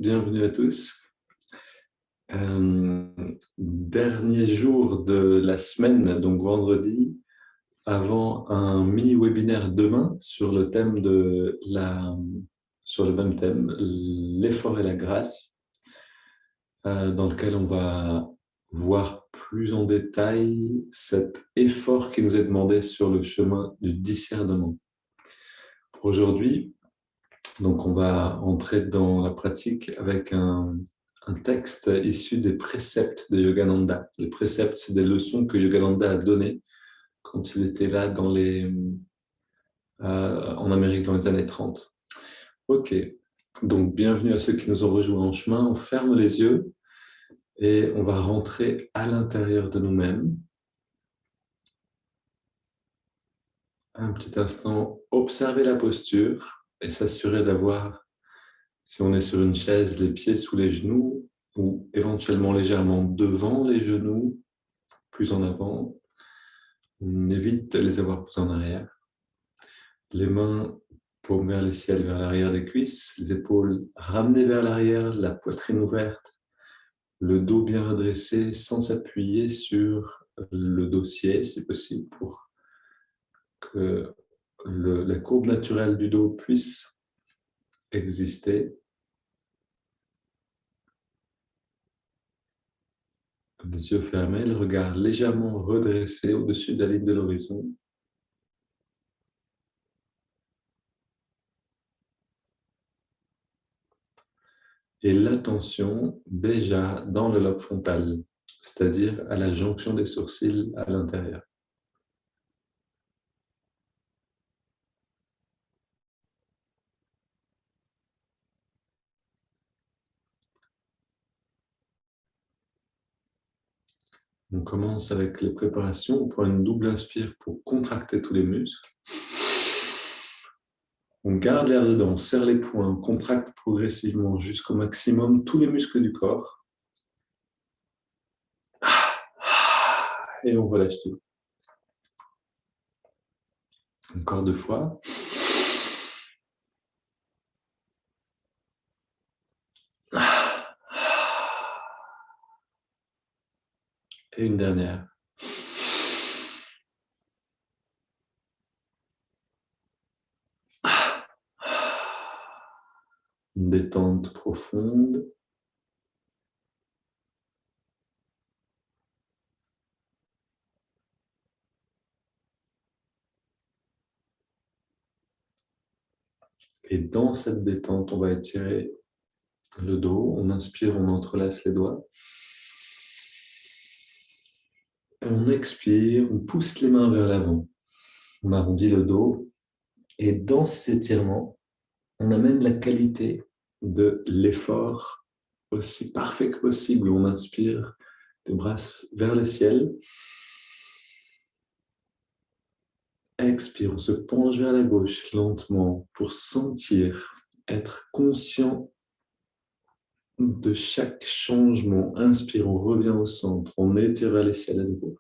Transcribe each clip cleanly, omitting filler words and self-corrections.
bienvenue à tous. Dernier jour de la semaine, donc vendredi, avant un mini-webinaire demain sur le thème sur le même thème, l'effort et la grâce, dans lequel on va voir plus en détail cet effort qui nous est demandé sur le chemin du discernement. Pour aujourd'hui, donc on va entrer dans la pratique avec un texte issu des préceptes de Yogananda. Les préceptes, c'est des leçons que Yogananda a données quand il était là en Amérique dans les années 30. Ok, donc bienvenue à ceux qui nous ont rejoints en chemin. On ferme les yeux et on va rentrer à l'intérieur de nous-mêmes. Un petit instant, observer la posture et s'assurer d'avoir, si on est sur une chaise, les pieds sous les genoux ou éventuellement légèrement devant les genoux, plus en avant. On évite de les avoir plus en arrière. Les mains, paumes vers le ciel, vers l'arrière des cuisses, les épaules ramenées vers l'arrière, la poitrine ouverte, le dos bien redressé sans s'appuyer sur le dossier, si possible, pour que la courbe naturelle du dos puisse exister. Les yeux fermés, le regard légèrement redressé au-dessus de la ligne de l'horizon. Et l'attention déjà dans le lobe frontal, c'est-à-dire à la jonction des sourcils à l'intérieur. On commence avec les préparations. On prend une double inspire pour contracter tous les muscles. On garde l'air dedans, on serre les poings, on contracte progressivement jusqu'au maximum tous les muscles du corps. Et on relâche tout. Encore 2 fois. Et une dernière. Une détente profonde. Et dans cette détente, on va étirer le dos. On inspire, on entrelace les doigts. Et on expire, on pousse les mains vers l'avant. On arrondit le dos. Et dans ces étirements, on amène la qualité de l'effort aussi parfait que possible. On inspire les bras vers le ciel. Expire, on se penche vers la gauche lentement pour sentir, être conscient de chaque changement. Inspire, on revient au centre, on étire vers le ciel à nouveau.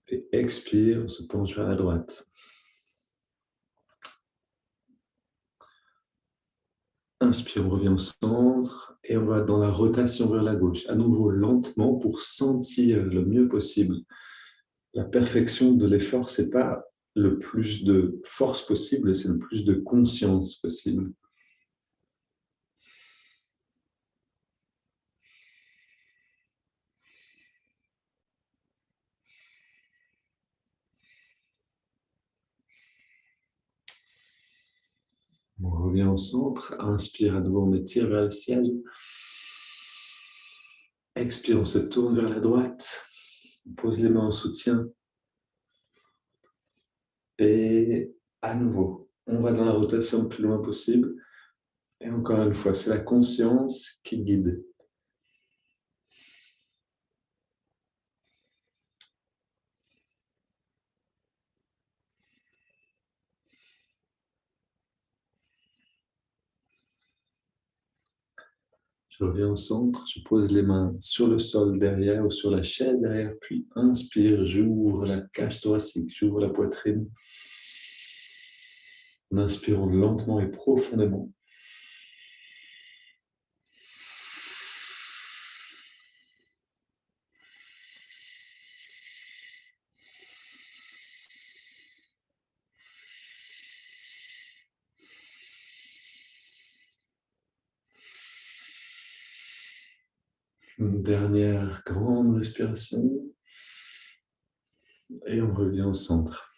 Et expire, on se penche vers la droite. Inspire, on revient au centre et on va dans la rotation vers la gauche. À nouveau, lentement pour sentir le mieux possible. La perfection de l'effort, ce n'est pas le plus de force possible, c'est le plus de conscience possible. On revient au centre, inspire à nouveau, on étire vers le ciel. Expire, on se tourne vers la droite, on pose les mains en soutien. Et à nouveau, on va dans la rotation le plus loin possible. Et encore une fois, c'est la conscience qui guide. Je reviens au centre, je pose les mains sur le sol derrière ou sur la chaise derrière, puis inspire, j'ouvre la cage thoracique, j'ouvre la poitrine. En inspirant lentement et profondément. Une dernière grande respiration. Et on revient au centre.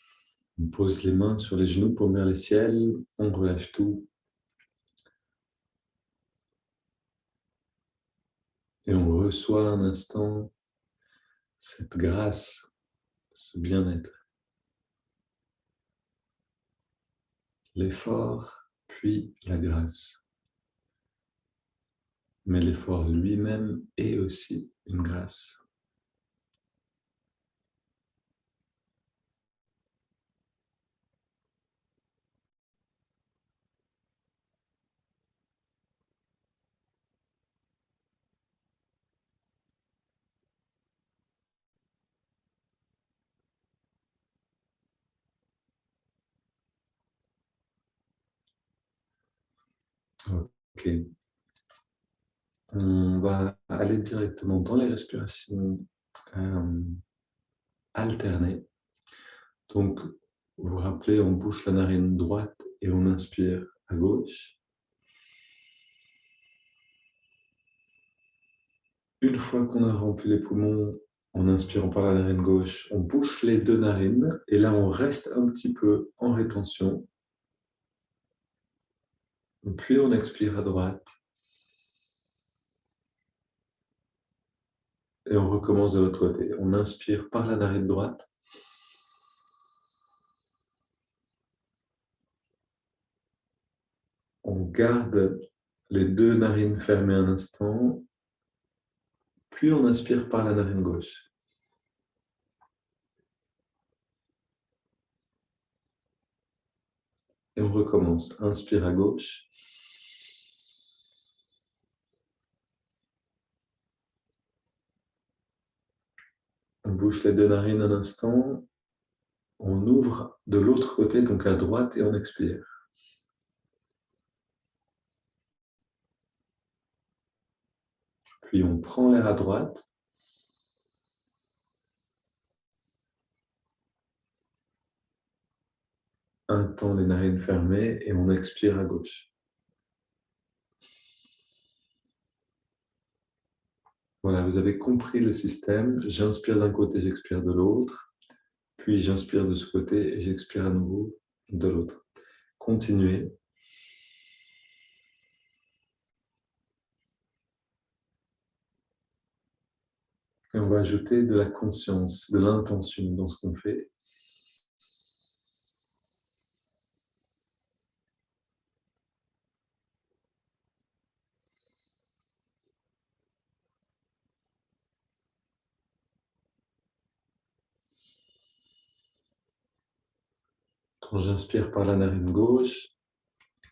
On pose les mains sur les genoux, paumes vers le ciel. On relâche tout. Et on reçoit un instant cette grâce, ce bien-être. L'effort, puis la grâce. Mais l'effort lui-même est aussi une grâce. Ok. On va aller directement dans les respirations alternées. Donc, vous vous rappelez, on bouche la narine droite et on inspire à gauche. Une fois qu'on a rempli les poumons, en inspirant par la narine gauche, on bouche les deux narines et là, on reste un petit peu en rétention. Puis, on expire à droite et on recommence de l'autre côté. On inspire par la narine droite. On garde les deux narines fermées un instant. Puis, on inspire par la narine gauche. Et on recommence. Inspire à gauche. On bouche les deux narines un instant. On ouvre de l'autre côté, donc à droite, et on expire. Puis on prend l'air à droite. Un temps les narines fermées et on expire à gauche. Voilà, vous avez compris le système. J'inspire d'un côté, j'expire de l'autre. Puis j'inspire de ce côté et j'expire à nouveau de l'autre. Continuez. Et on va ajouter de la conscience, de l'intention dans ce qu'on fait. Quand j'inspire par la narine gauche,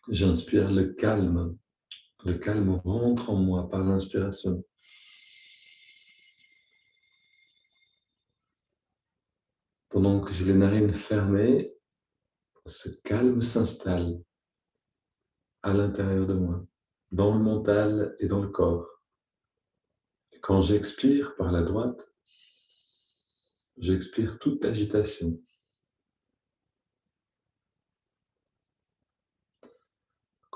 j'inspire le calme. Le calme rentre en moi par l'inspiration. Pendant que j'ai les narines fermées, ce calme s'installe à l'intérieur de moi, dans le mental et dans le corps. Et quand j'expire par la droite, j'expire toute agitation.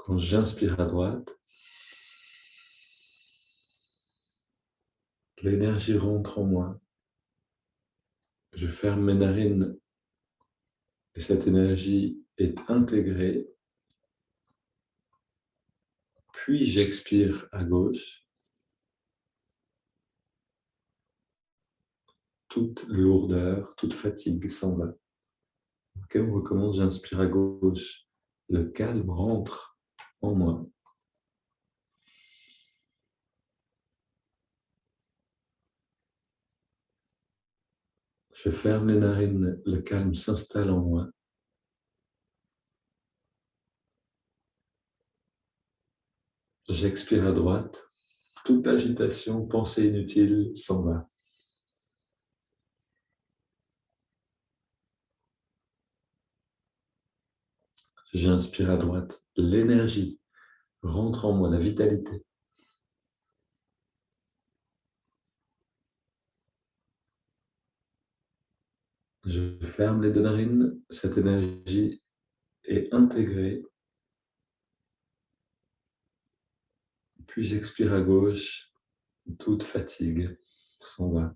Quand j'inspire à droite, l'énergie rentre en moi. Je ferme mes narines et cette énergie est intégrée. Puis j'expire à gauche. Toute lourdeur, toute fatigue s'en va. Ok, on recommence, j'inspire à gauche. Le calme rentre en moi. Je ferme les narines, le calme s'installe en moi. J'expire à droite. Toute agitation, pensée inutile s'en va. J'inspire à droite. L'énergie rentre en moi, la vitalité. Je ferme les deux narines. Cette énergie est intégrée. Puis j'expire à gauche. toute fatigue s'en va.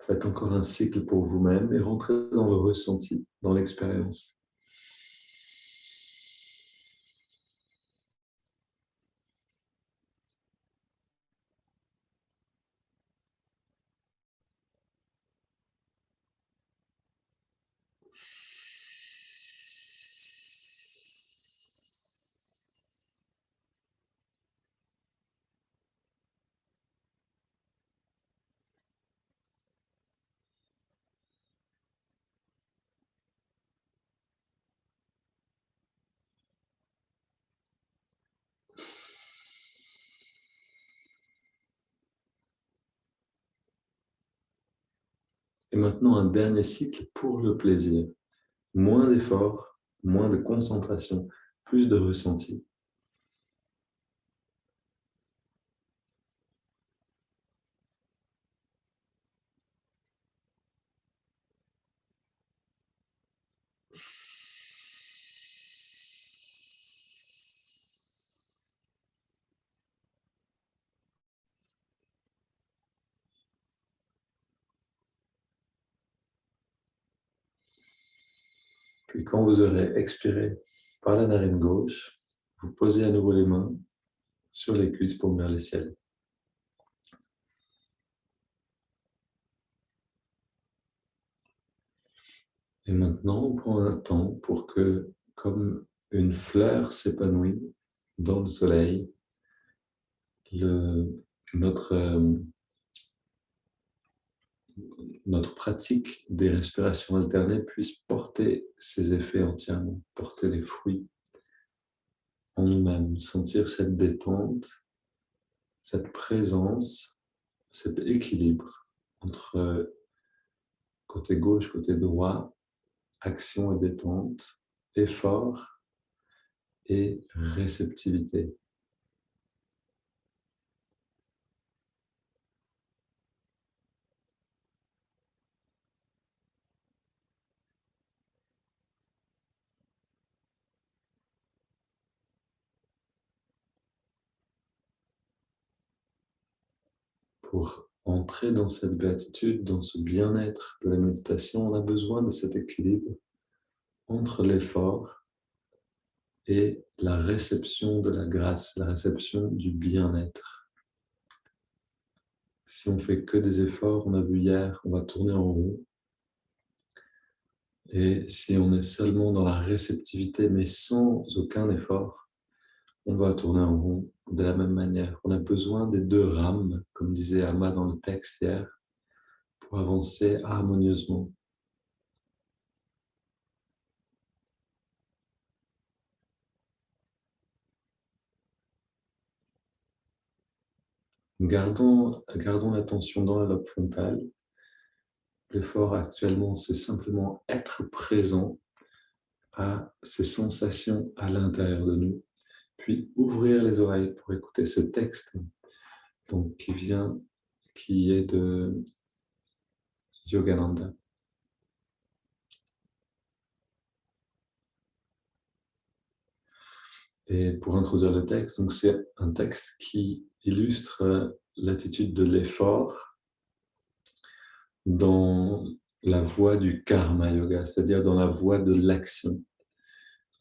Faites encore un cycle pour vous-même et rentrez dans le ressenti, dans l'expérience. Et maintenant, un dernier cycle pour le plaisir. Moins d'efforts, moins de concentration, plus de ressenti. Puis quand vous aurez expiré par la narine gauche, vous posez à nouveau les mains sur les cuisses pour vers le ciel. Et maintenant, on prend un temps pour que, comme une fleur s'épanouit dans le soleil, notre, notre pratique des respirations alternées puisse porter ses effets entièrement, porter les fruits en nous-mêmes, sentir cette détente, cette présence, cet équilibre entre côté gauche, côté droit, action et détente, effort et réceptivité. Pour entrer dans cette béatitude, dans ce bien-être de la méditation, on a besoin de cet équilibre entre l'effort et la réception de la grâce, la réception du bien-être. Si on fait que des efforts, on a vu hier, on va tourner en rond. Et si on est seulement dans la réceptivité, mais sans aucun effort, on va tourner en rond de la même manière. On a besoin des deux rames, comme disait Amma dans le texte hier, pour avancer harmonieusement. Gardons l'attention dans la lobe frontale. L'effort actuellement, c'est simplement être présent à ces sensations à l'intérieur de nous, puis ouvrir les oreilles pour écouter ce texte donc, qui est de Yogananda. Et pour introduire le texte, donc c'est un texte qui illustre l'attitude de l'effort dans la voie du karma yoga, c'est-à-dire dans la voie de l'action.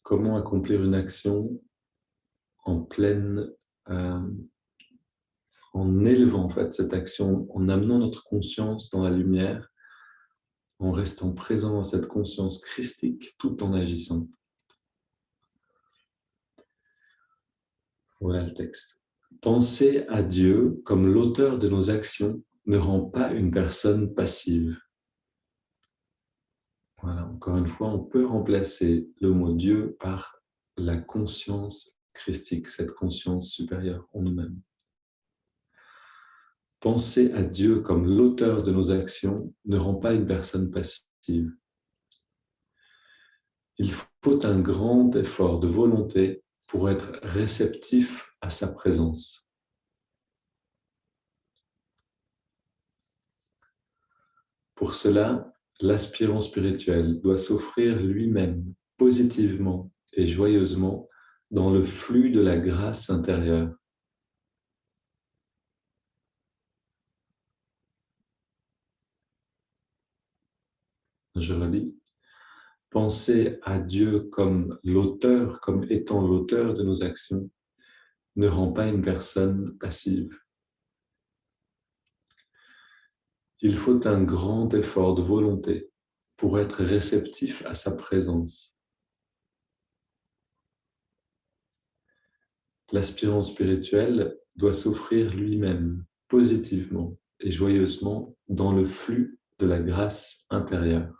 Comment accomplir une action en en élevant en fait cette action, en amenant notre conscience dans la lumière, en restant présent dans cette conscience christique tout en agissant. Voilà le texte. Penser à Dieu comme l'auteur de nos actions ne rend pas une personne passive. Voilà, encore une fois, on peut remplacer le mot Dieu par la conscience christique, cette conscience supérieure en nous-mêmes. Penser à Dieu comme l'auteur de nos actions ne rend pas une personne passive. Il faut un grand effort de volonté pour être réceptif à sa présence. Pour cela, l'aspirant spirituel doit s'offrir lui-même positivement et joyeusement dans le flux de la grâce intérieure. Je relis. Penser à Dieu comme l'auteur, comme étant l'auteur de nos actions, ne rend pas une personne passive. Il faut un grand effort de volonté pour être réceptif à sa présence. L'aspirant spirituel doit s'offrir lui-même positivement et joyeusement dans le flux de la grâce intérieure.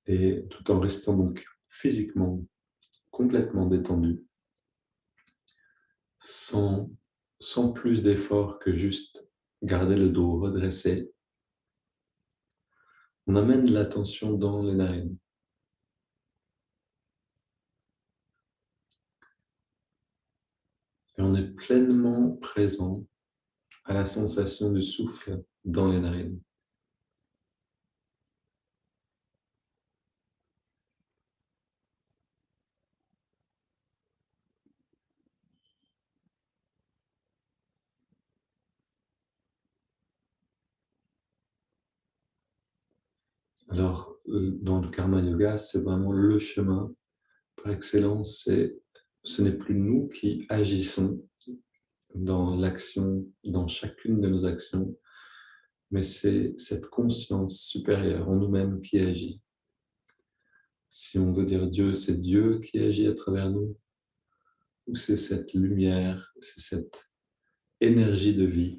Et tout en restant donc physiquement complètement détendu, sans, sans plus d'effort que juste garder le dos redressé, on amène l'attention dans les narines. Et on est pleinement présent à la sensation du souffle dans les narines. Alors, dans le Karma Yoga, c'est vraiment le chemin par excellence. Ce n'est plus nous qui agissons dans l'action, dans chacune de nos actions, mais c'est cette conscience supérieure en nous-mêmes qui agit. Si on veut dire Dieu, c'est Dieu qui agit à travers nous, ou c'est cette lumière, c'est cette énergie de vie,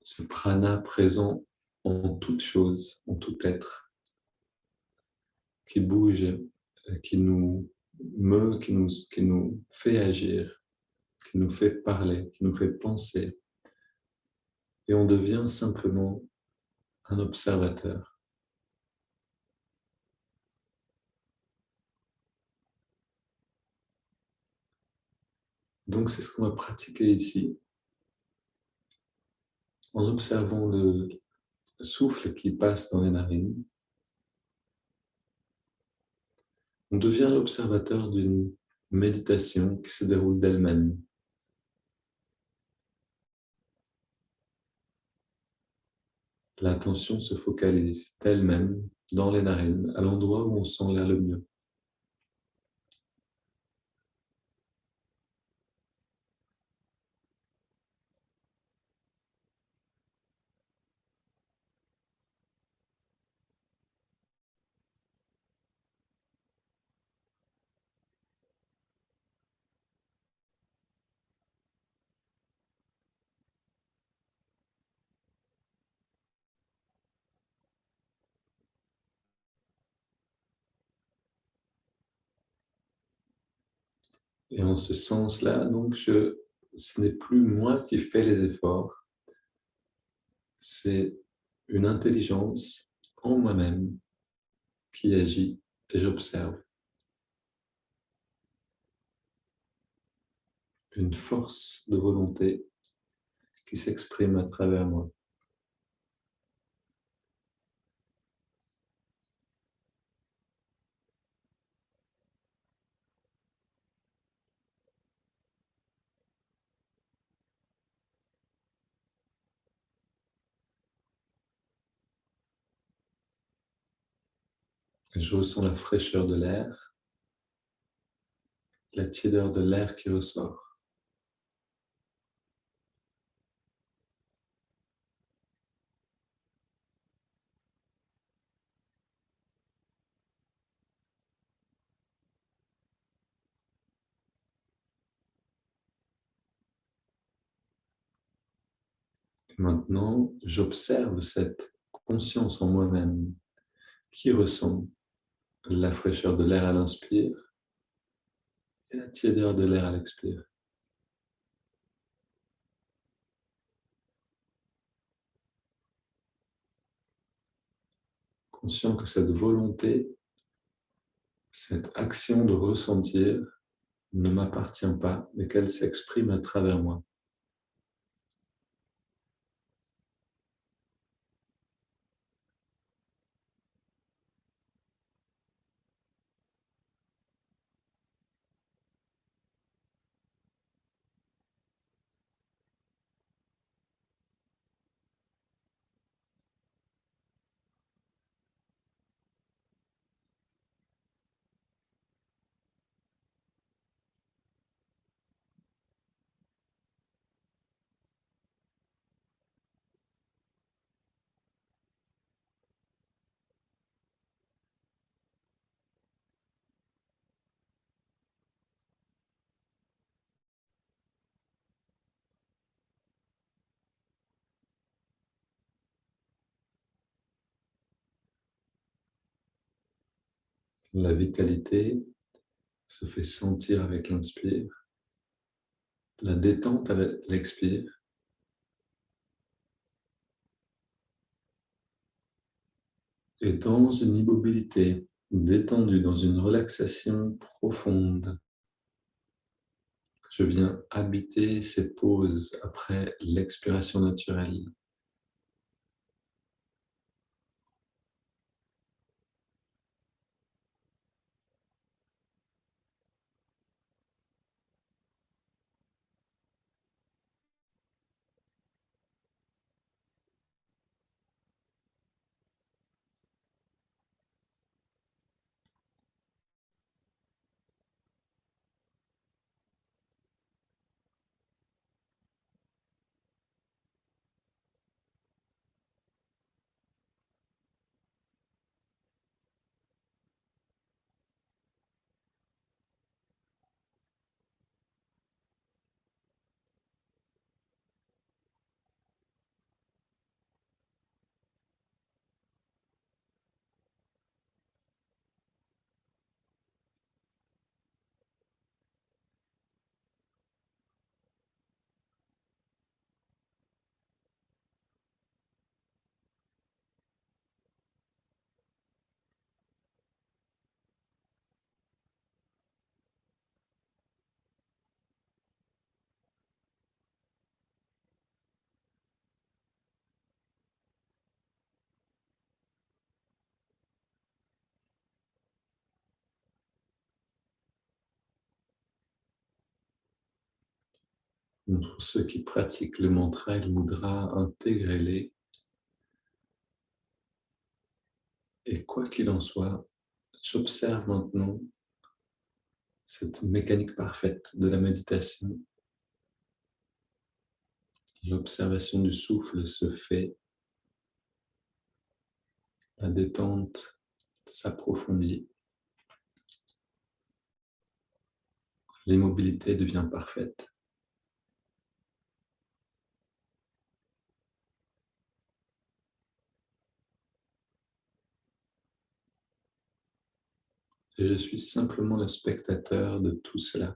ce prana présent en toute chose, en tout être, qui bouge, qui nous meut, qui nous fait agir, qui nous fait parler, qui nous fait penser. Et on devient simplement un observateur. Donc c'est ce qu'on va pratiquer ici, en observant le souffle qui passe dans les narines. On devient l'observateur d'une méditation qui se déroule d'elle-même. L'attention se focalise d'elle-même dans les narines, à l'endroit où on sent l'air le mieux. Et en ce sens-là, donc, ce n'est plus moi qui fais les efforts, c'est une intelligence en moi-même qui agit et j'observe. Une force de volonté qui s'exprime à travers moi. Je ressens la fraîcheur de l'air, la tiédeur de l'air qui ressort. Maintenant, j'observe cette conscience en moi-même qui ressent la fraîcheur de l'air à l'inspire et la tiédeur de l'air à l'expire. Conscient que cette volonté, cette action de ressentir ne m'appartient pas, mais qu'elle s'exprime à travers moi. La vitalité se fait sentir avec l'inspire, la détente avec l'expire, et dans une immobilité détendue, dans une relaxation profonde, je viens habiter ces pauses après l'expiration naturelle. Pour ceux qui pratiquent le mantra et le mudra, intégrez-les. Et quoi qu'il en soit, j'observe maintenant cette mécanique parfaite de la méditation. L'observation du souffle se fait, la détente s'approfondit, l'immobilité devient parfaite. Et je suis simplement le spectateur de tout cela.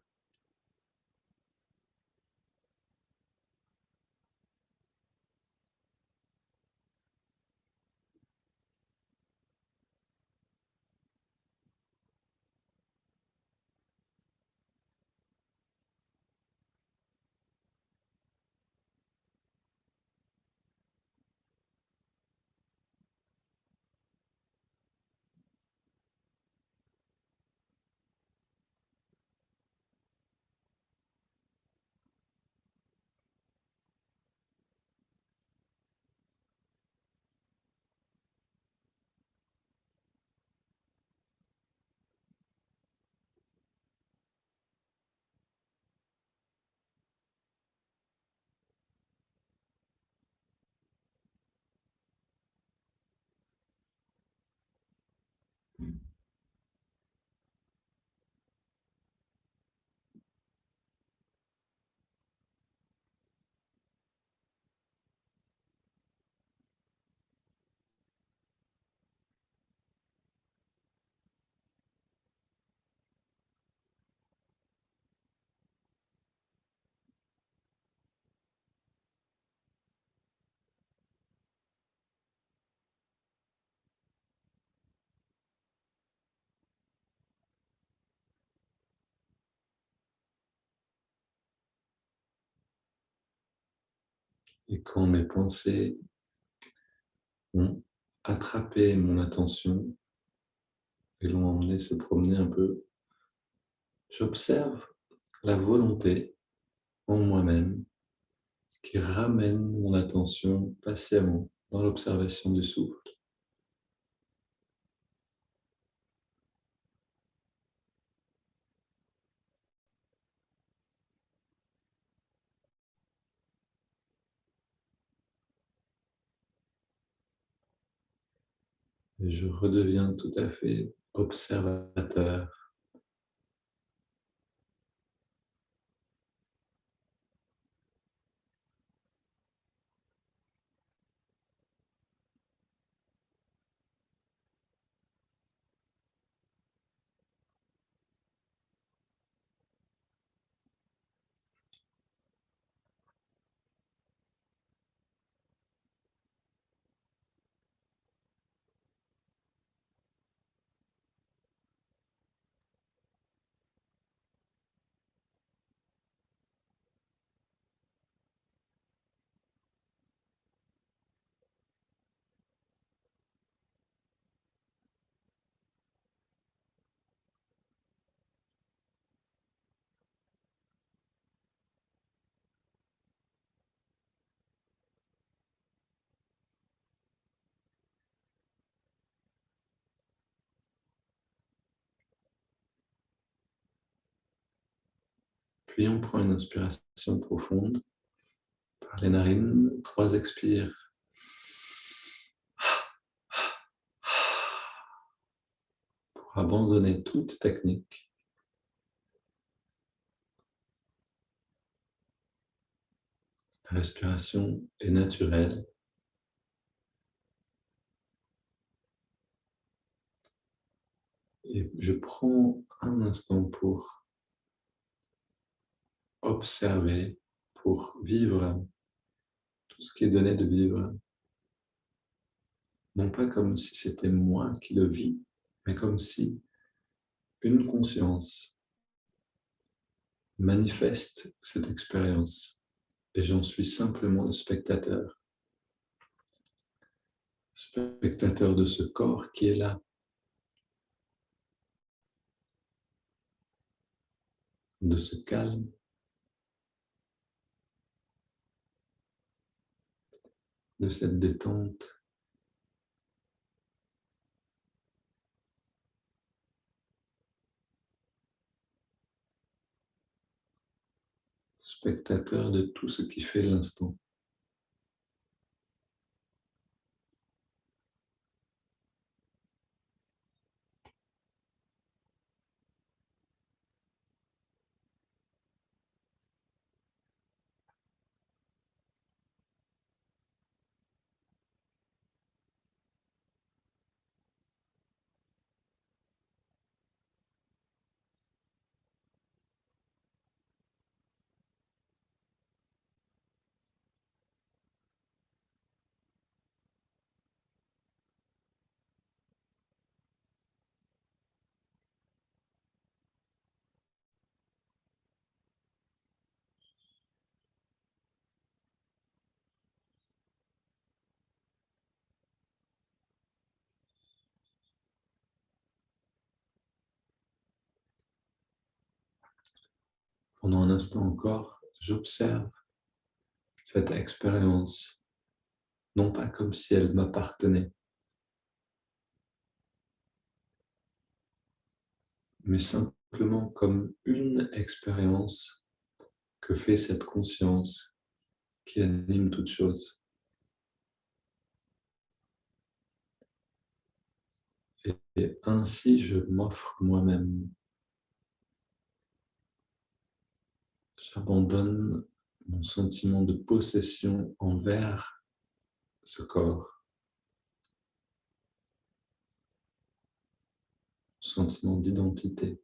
Et quand mes pensées ont attrapé mon attention et l'ont emmené se promener un peu, j'observe la volonté en moi-même qui ramène mon attention patiemment dans l'observation du souffle. Et je redeviens tout à fait observateur. Puis on prend une inspiration profonde par les narines, 3 expires pour abandonner toute technique. La respiration est naturelle et je prends un instant pour observer, pour vivre tout ce qui est donné de vivre, non pas comme si c'était moi qui le vis, mais comme si une conscience manifeste cette expérience et j'en suis simplement le spectateur, spectateur de ce corps qui est là, de ce calme, de cette détente. Spectateur de tout ce qui fait l'instant. Pendant un instant encore, j'observe cette expérience, non pas comme si elle m'appartenait, mais simplement comme une expérience que fait cette conscience qui anime toute chose. Et ainsi, je m'offre moi-même. J'abandonne mon sentiment de possession envers ce corps, mon sentiment d'identité.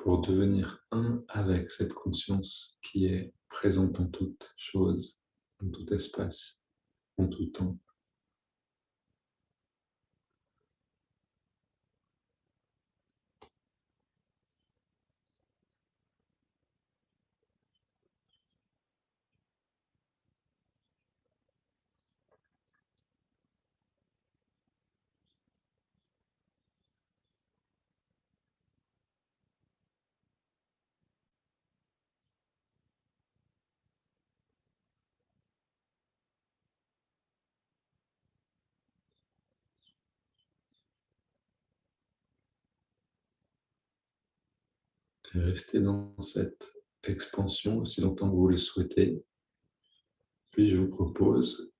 pour devenir un avec cette conscience qui est présente en toute chose, en tout espace, en tout temps. Et restez dans cette expansion aussi longtemps que vous le souhaitez. Puis je vous propose,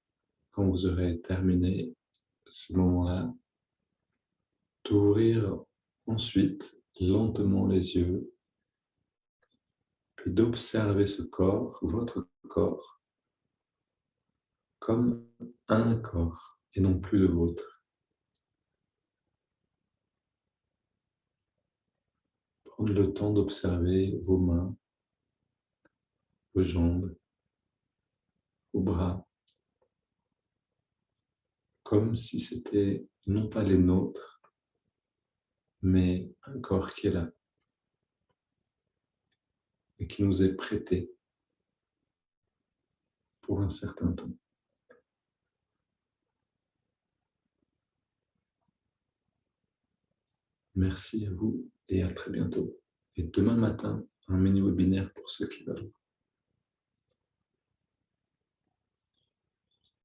quand vous aurez terminé ce moment-là, d'ouvrir ensuite lentement les yeux, puis d'observer ce corps, votre corps, comme un corps et non plus le vôtre. Prendre le temps d'observer vos mains, vos jambes, vos bras, comme si c'était non pas les nôtres, mais un corps qui est là et qui nous est prêté pour un certain temps. Merci à vous et à très bientôt. Et demain matin, un mini webinaire pour ceux qui veulent.